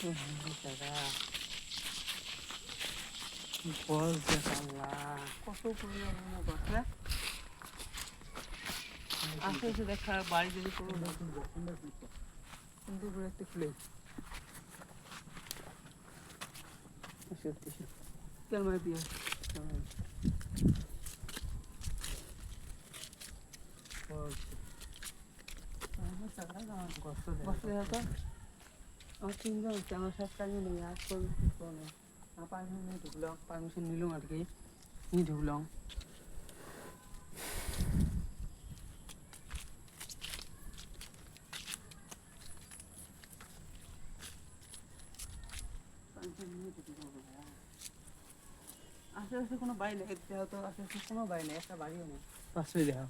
দাদা বল দেখাল্লা কত পরিমাণ গাছ না আশেপাশে দেখা বাড়ি যদি কোনো সুন্দর করে একটা প্লেস চল মার দিয়া আমার তিনজন হচ্ছে আমার সব কাজে নেই আজ পারমিশন ঢুকলাম পারমিশন নিলাম আর কি নিয়ে ঢুকলাম আশেপাশে কোনো বাড়ি নেই যেহেতু আশেপাশে কোনো বাড়ি নেই একটা বাড়িও নেই পাশে দেখা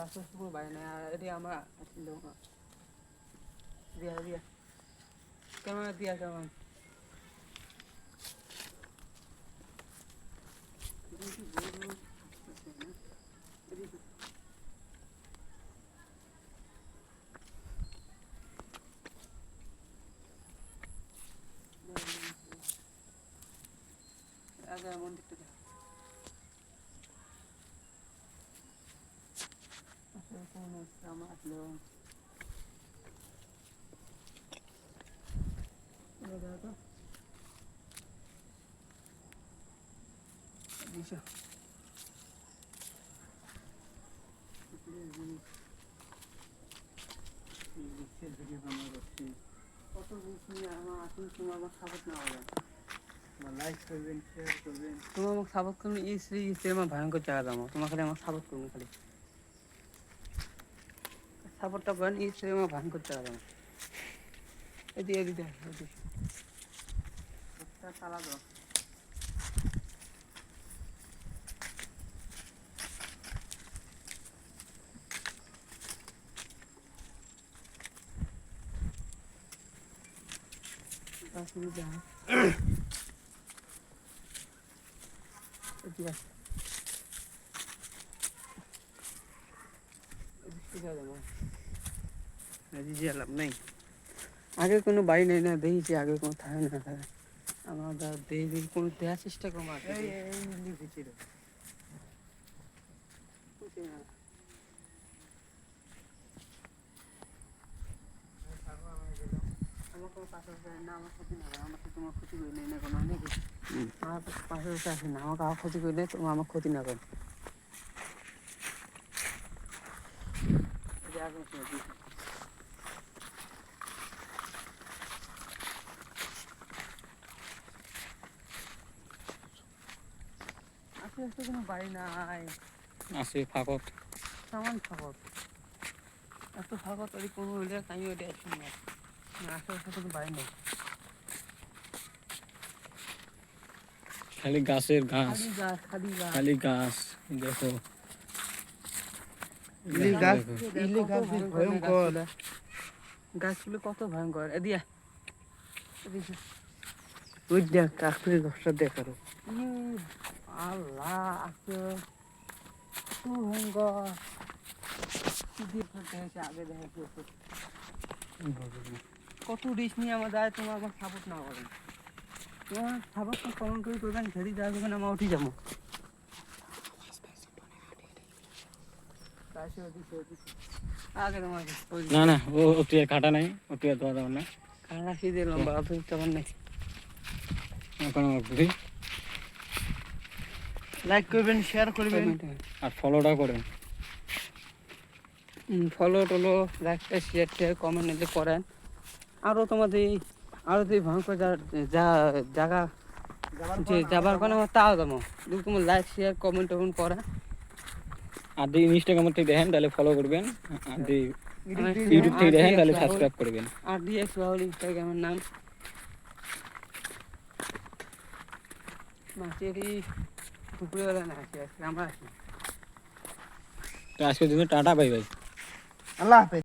আশেপাশে কোনো বাড়ি নেই আর এটি আমার দিয়া দিয়া কেমন দিয়া কেমন আগে মন্দিরটা দেখা কোনো আমার আসলে দেখো দিশা কত নিয়ে আমার আসুন তোমার আমার সাপোর্ট না হবে লাইক করবেন শেয়ার করবেন তোমার আমাকে সাপোর্ট করবেন এই আমার ভয়ঙ্কর জায়গা দামো তোমার খালি আমার সাপোর্ট করবেন খালি সাপোর্টটা করেন এই আমার ভয়ঙ্কর জায়গা দামো এদিকে এদিকে চালা দাও নাই আগে কোনো বাড়ি নেই না দেখেছি আগে কোনো থাকে না থাকে আমার দেখি কোনো দেওয়ার চেষ্টা করবো আমার কোনো পাশে না আমার ক্ষতি না আমার তো তোমার ক্ষতি করে নেই না কোনো নাকি আমার পাশে আসে না আমাকে আমার ক্ষতি করে নেই তোমার আমার ক্ষতি না করে আশেপাশে কোনো বাড়ি নাই আছে ফাঁকত সামান ফাঁকত এত ফাঁকত ওই কোনো হইলে তাই ওইটা আসুন না আশেপাশে কোনো বাড়ি নেই খালি গাছের ঘাস খালি গাছ দেখো ভয়ঙ্কর গাছগুলো কত ভয়ঙ্কর এদিয়া ওই দেখ কাকুরের ঘরটা দেখারো আল্লাহ আছে ভয়ঙ্কর আগে দেখা কত রিস্ক নিয়ে আমার যায় তোমার আমার সাপোর্ট না করেন তোমার সাপোর্ট কমন করে করবেন ঘেরি যাওয়া যাবে না আমার উঠে যাবো না না ও ওটি কাটা নাই ওটি আর দেওয়া না কাটা কি দিয়ে লম্বা অফিস তেমন নেই এখন ঘুরি লাইক করবেন শেয়ার করবেন আর ফলোটা করেন ফলো টলো লাইকটা শেয়ার কমেন্ট এলে করেন আরও তোমাদের আরও যদি ভয়ঙ্কর যা জায়গা যে যাবার কোনো আমার তাও যাবো যদি তোমার লাইক শেয়ার কমেন্ট টমেন্ট করে আর যদি ইনস্টাগ্রাম থেকে দেখেন তাহলে ফলো করবেন আর যদি ইউটিউব থেকে দেখেন তাহলে সাবস্ক্রাইব করবেন আর ডিএক্স রাহুল ইনস্টাগ্রামের নাম মাছেরই দুপুরবেলা না আসি আজকে আমরা আসি তো আজকের জন্য টাটা বাই বাই আল্লাহ হাফেজ